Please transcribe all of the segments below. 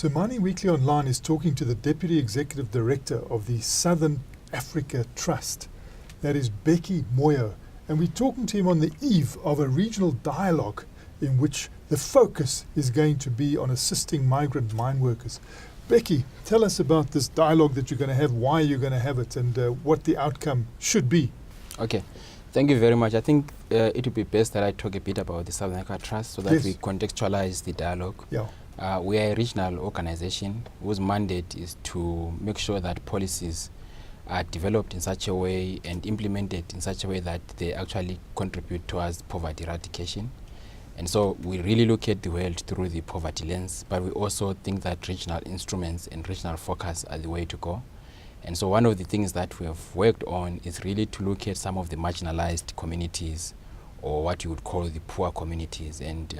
So Mining Weekly Online is talking to the Deputy Executive Director of the Southern Africa Trust, that is Bheki Moyo, and we're talking to him on the eve of a regional dialogue in which the focus is going to be on assisting migrant mine workers. Bheki, tell us about this dialogue that you're going to have, why you're going to have it, and what the outcome should be. Okay, thank you very much. I think it would be best that I talk a bit about the Southern Africa Trust so that we contextualize the dialogue. Yeah. We are a regional organization whose mandate is to make sure that policies are developed in such a way and implemented in such a way that they actually contribute towards poverty eradication. And so we really look at the world through the poverty lens, but we also think that regional instruments and regional focus are the way to go. And so one of the things that we have worked on is really to look at some of the marginalized communities, or what you would call the poor communities. And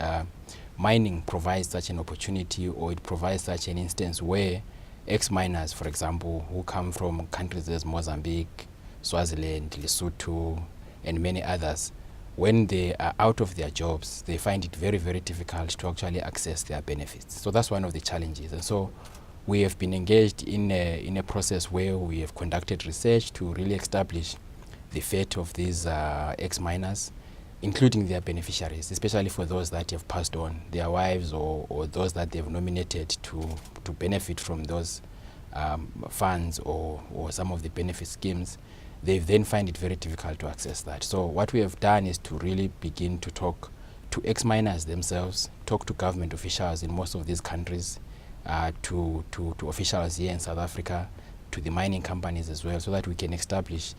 mining provides such an opportunity, or it provides such an instance where ex-miners, for example, who come from countries as Mozambique, Swaziland, Lesotho, and many others, when they are out of their jobs, they find it very, very difficult to actually access their benefits. So that's one of the challenges. And so we have been engaged in a process where we have conducted research to really establish the fate of these ex-miners, including their beneficiaries, especially for those that have passed on, their wives or those that they've nominated to benefit from those funds or some of the benefit schemes. They then find it very difficult to access that. So what we have done is to really begin to talk to ex-miners themselves, talk to government officials in most of these countries, to officials here in South Africa, to the mining companies as well, so that we can establish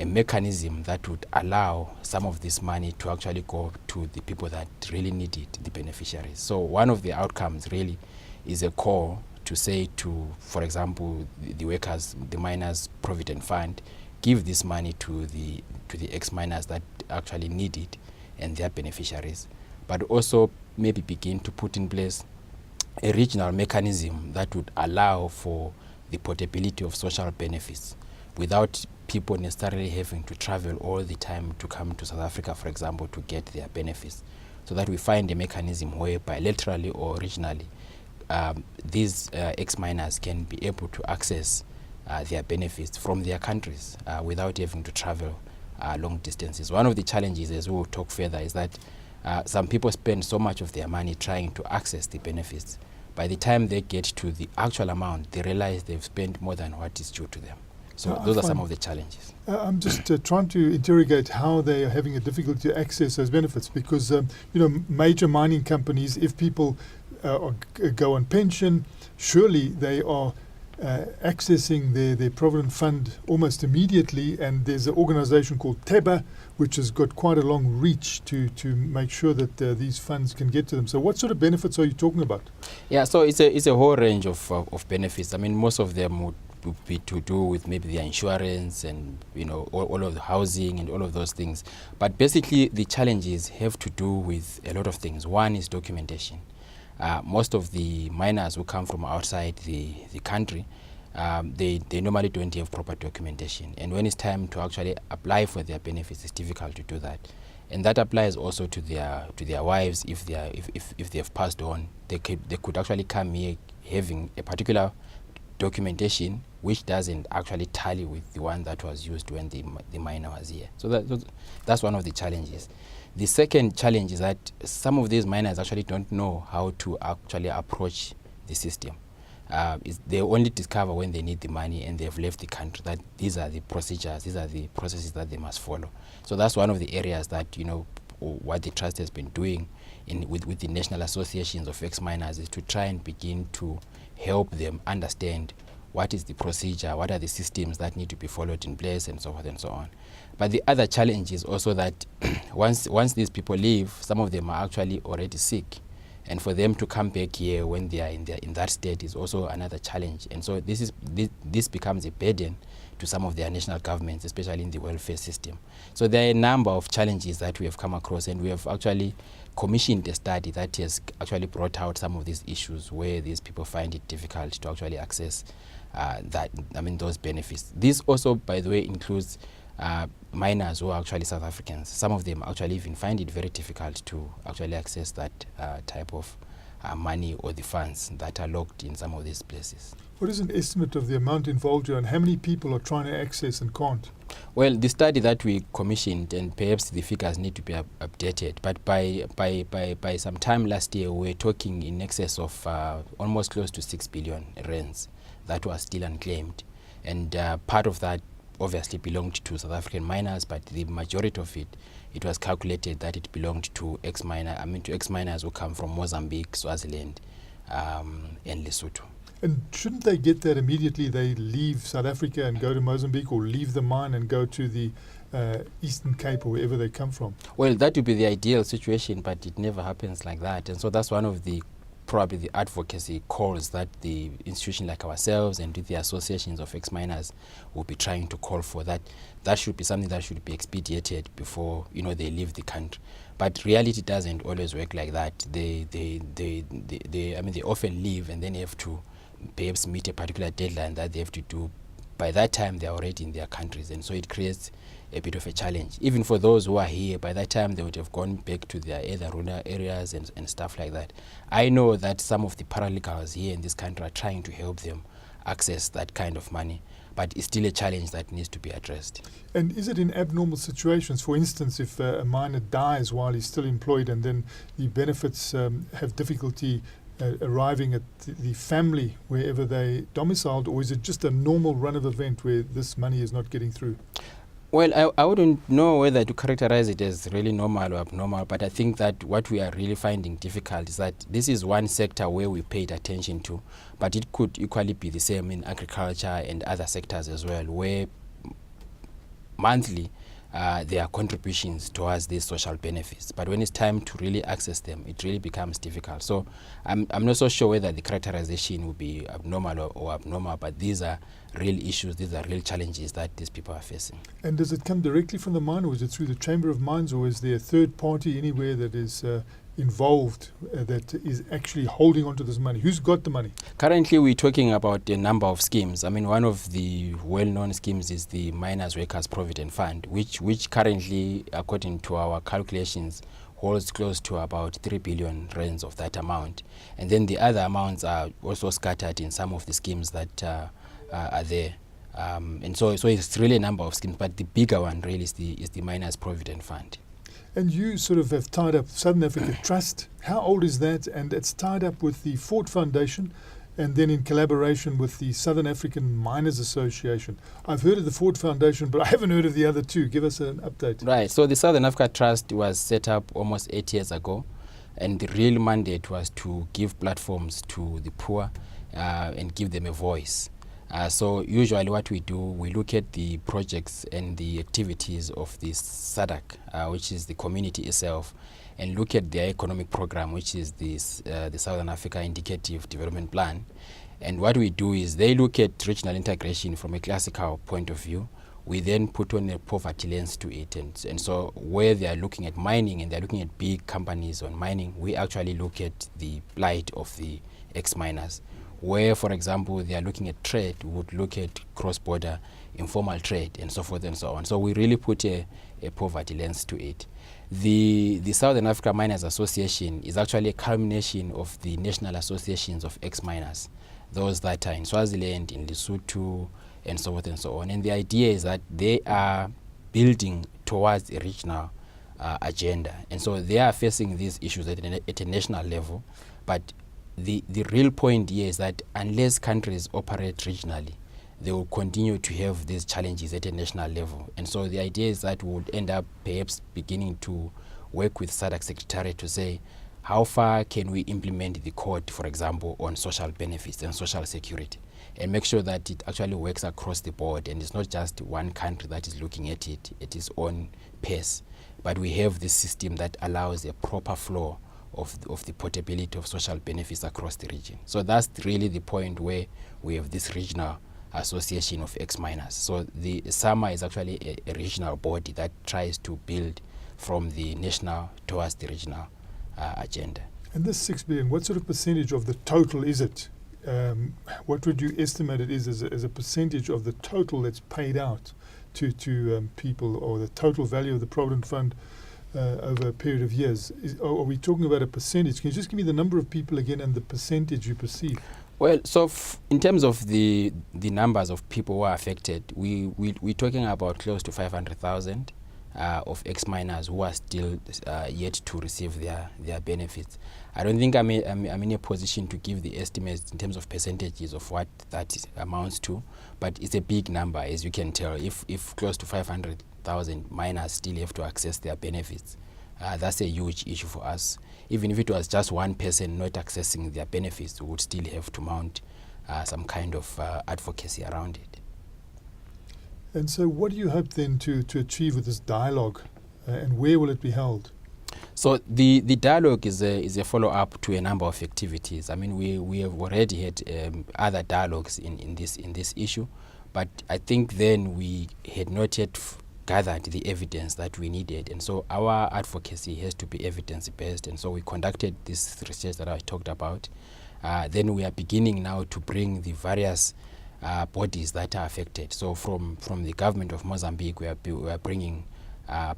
a mechanism that would allow some of this money to actually go to the people that really need it, the beneficiaries. So one of the outcomes really is a call to say to, for example, the workers, the miners' provident fund, give this money to the ex-miners that actually need it and their beneficiaries, but also maybe begin to put in place a regional mechanism that would allow for the portability of social benefits without people necessarily having to travel all the time to come to South Africa, for example, to get their benefits. So that we find a mechanism where bilaterally or regionally these ex-miners can be able to access their benefits from their countries without having to travel long distances. One of the challenges, as we will talk further, is that some people spend so much of their money trying to access the benefits. By the time they get to the actual amount, they realize they've spent more than what is due to them. So those are some of the challenges. I'm just trying to interrogate how they are having a difficulty to access those benefits, because major mining companies, if people go on pension, surely they are accessing their provident fund almost immediately, and there's an organization called TEBA which has got quite a long reach to make sure that these funds can get to them. So what sort of benefits are you talking about? Yeah, so it's a whole range of benefits. I mean, most of them would be to do with maybe their insurance and all of the housing and all of those things. But basically the challenges have to do with a lot of things. One is documentation. Most of the miners who come from outside the country, they normally don't have proper documentation. And when it's time to actually apply for their benefits, it's difficult to do that. And that applies also to their wives. If they have passed on, they could actually come here having a particular documentation which doesn't actually tally with the one that was used when the miner was here. So that's one of the challenges. The second challenge is that some of these miners actually don't know how to actually approach the system. They only discover when they need the money and they've left the country that these are the procedures, these are the processes that they must follow. So that's one of the areas that, what the trust has been doing with the national associations of ex-miners is to try and begin to help them understand what is the procedure, what are the systems that need to be followed in place, and so forth and so on. But the other challenge is also that once these people leave, some of them are actually already sick. And for them to come back here when they are in that state is also another challenge. And so this becomes a burden to some of their national governments, especially in the welfare system. So there are a number of challenges that we have come across, and we have actually commissioned a study that has actually brought out some of these issues where these people find it difficult to actually access those benefits. This also, by the way, includes miners who are actually South Africans. Some of them actually even find it very difficult to actually access that type of money or the funds that are locked in some of these places. What is an estimate of the amount involved here and how many people are trying to access and can't? Well, the study that we commissioned, and perhaps the figures need to be updated, but by some time last year, we were talking in excess of almost close to 6 billion rands that was still unclaimed. And part of that obviously belonged to South African miners, but the majority of it was calculated that it belonged to ex-miners who come from Mozambique, Swaziland, and Lesotho. And shouldn't they get that immediately? They leave South Africa and go to Mozambique, or leave the mine and go to the Eastern Cape or wherever they come from? Well, that would be the ideal situation, but it never happens like that. And so that's one of the probably the advocacy calls that the institution like ourselves and with the associations of ex-miners will be trying to call for. That should be something that should be expedited before they leave the country. But reality doesn't always work like that. They often leave and then have to perhaps meet a particular deadline that they have to do. By that time, they are already in their countries, and so it creates a bit of a challenge. Even for those who are here, by that time, they would have gone back to their either rural areas and stuff like that. I know that some of the paralegals here in this country are trying to help them access that kind of money, but it's still a challenge that needs to be addressed. And is it in abnormal situations? For instance, if a miner dies while he's still employed and then the benefits have difficulty arriving at the family wherever they domiciled, or is it just a normal run of event where this money is not getting through? Well, I wouldn't know whether to characterize it as really normal or abnormal, but I think that what we are really finding difficult is that this is one sector where we paid attention to, but it could equally be the same in agriculture and other sectors as well, where monthly there are contributions towards these social benefits. But when it's time to really access them, it really becomes difficult. So I'm not so sure whether the characterization will be abnormal or abnormal, but these are real issues, these are real challenges that these people are facing. And does it come directly from the mine, or is it through the Chamber of Mines, or is there a third party anywhere that is involved that is actually holding on to this money? Who's got the money? Currently, we're talking about a number of schemes. I mean, one of the well-known schemes is the Miners Workers Provident Fund, which currently, according to our calculations, holds close to about 3 billion rands of that amount. And then the other amounts are also scattered in some of the schemes that are there. And so it's really a number of schemes, but the bigger one really is the Miners Provident Fund. And you sort of have tied up Southern Africa Trust. How old is that? And it's tied up with the Ford Foundation and then in collaboration with the Southern African Miners Association. I've heard of the Ford Foundation, but I haven't heard of the other two. Give us an update. Right. So the Southern Africa Trust was set up almost 8 years ago, and the real mandate was to give platforms to the poor and give them a voice. So usually what we do, we look at the projects and the activities of the SADC, which is the community itself, and look at their economic program, which is the Southern Africa Indicative Development Plan. And what we do is they look at regional integration from a classical point of view. We then put on a poverty lens to it. And so where they are looking at mining and they're looking at big companies on mining, we actually look at the plight of the ex-miners. Where, for example, they are looking at trade, we would look at cross-border informal trade and so forth and so on. So we really put a poverty lens to it. The Southern Africa Miners Association is actually a culmination of the national associations of ex-miners, those that are in Swaziland, in Lesotho, and so forth and so on. And the idea is that they are building towards a regional agenda. And so they are facing these issues at a national level, but the real point here is that unless countries operate regionally, they will continue to have these challenges at a national level. And so the idea is that we would end up perhaps beginning to work with SADC Secretariat to say, how far can we implement the code, for example, on social benefits and social security, and make sure that it actually works across the board, and it's not just one country that is looking at it at its own pace, but we have this system that allows a proper flow of the portability of social benefits across the region. So that's really the point where we have this regional association of ex-miners. So the SAMA is actually a regional body that tries to build from the national towards the regional agenda. And this 6 billion, what sort of percentage of the total is it? What would you estimate it is as a percentage of the total that's paid out to people, or the total value of the Provident Fund over a period of years. Are we talking about a percentage? Can you just give me the number of people again and the percentage you perceive? Well, so in terms of the numbers of people who are affected, we're talking about close to 500,000 of ex-miners who are still yet to receive their benefits. I don't think I'm in a position to give the estimates in terms of percentages of what that amounts to, but it's a big number, as you can tell. If close to 500,000 miners still have to access their benefits, that's a huge issue for us. Even if it was just one person not accessing their benefits, we would still have to mount some kind of advocacy around it. And so what do you hope then to achieve with this dialogue, and where will it be held? So the dialogue is a follow-up to a number of activities. I mean, we have already had other dialogues in this issue, but I think then we had not yet gathered the evidence that we needed, and so our advocacy has to be evidence-based, and so we conducted this research that I talked about. Then we are beginning now to bring the various bodies that are affected. So from the government of Mozambique, we are bringing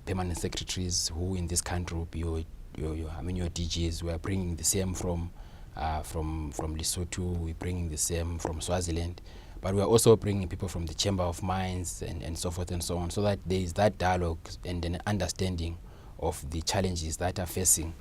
permanent secretaries who in this country will be your DGs. We are bringing the same from Lesotho. We're bringing the same from Swaziland. But we are also bringing people from the Chamber of Mines and so forth and so on, so that there is that dialogue and an understanding of the challenges that are facing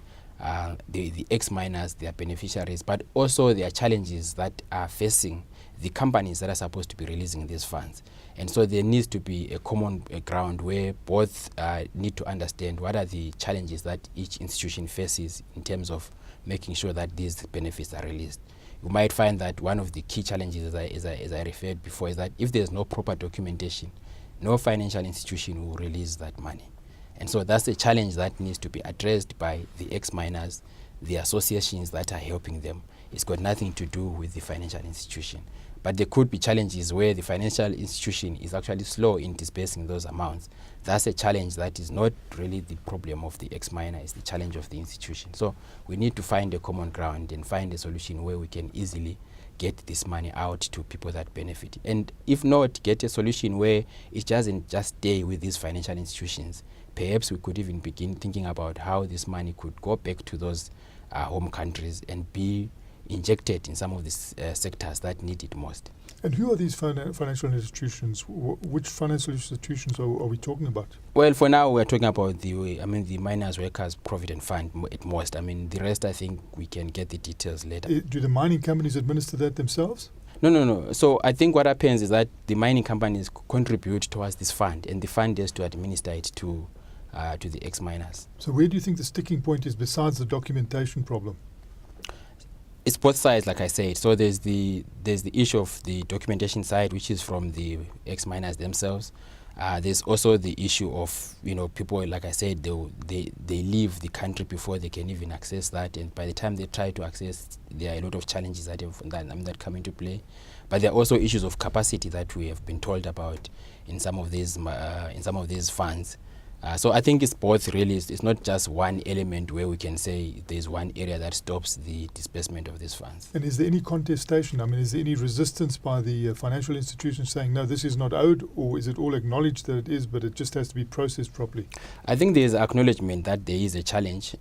the ex-miners, their beneficiaries, but also their challenges that are facing the companies that are supposed to be releasing these funds. And so there needs to be a common ground where both need to understand what are the challenges that each institution faces in terms of making sure that these benefits are released. You might find that one of the key challenges, as I referred before, is that if there's no proper documentation, no financial institution will release that money. And so that's a challenge that needs to be addressed by the ex-miners, the associations that are helping them. It's got nothing to do with the financial institution. But there could be challenges where the financial institution is actually slow in disbursing those amounts. That's a challenge that is not really the problem of the ex-miner, it's the challenge of the institution. So we need to find a common ground and find a solution where we can easily get this money out to people that benefit. And if not, get a solution where it doesn't just stay with these financial institutions. Perhaps we could even begin thinking about how this money could go back to those home countries and be injected in some of these sectors that need it most. And who are these financial institutions? Which financial institutions are we talking about? Well, for now we're talking about the Miners Workers Provident Fund at most. I mean, the rest I think we can get the details later. Do the mining companies administer that themselves? No. So I think what happens is that the mining companies contribute towards this fund, and the fund has to administer it to the ex-miners. So where do you think the sticking point is besides the documentation problem? It's both sides, like I said. So there's the issue of the documentation side, which is from the ex-miners themselves. There's also the issue of people, like I said, they leave the country before they can even access that, and by the time they try to access, there are a lot of challenges that come into play. But there are also issues of capacity that we have been told about in some of these funds. So I think it's both really. It's not just one element where we can say there's one area that stops the disbursement of these funds. And is there any contestation? I mean, is there any resistance by the financial institutions saying, no, this is not owed, or is it all acknowledged that it is, but it just has to be processed properly? I think there's acknowledgement that there is a challenge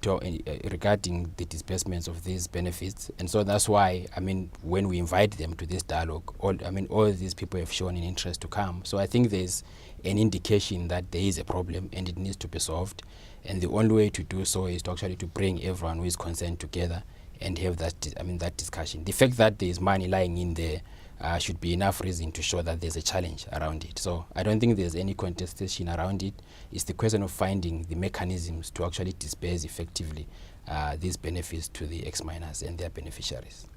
regarding the disbursements of these benefits, and so that's why, I mean, when we invite them to this dialogue, all these people have shown an interest to come. So I think there's an indication that there is a problem and it needs to be solved, and the only way to do so is to actually to bring everyone who is concerned together and have that discussion. The fact that there is money lying in there should be enough reason to show that there's a challenge around it. So I don't think there's any contestation around it. It's the question of finding the mechanisms to actually disperse effectively these benefits to the ex-miners and their beneficiaries.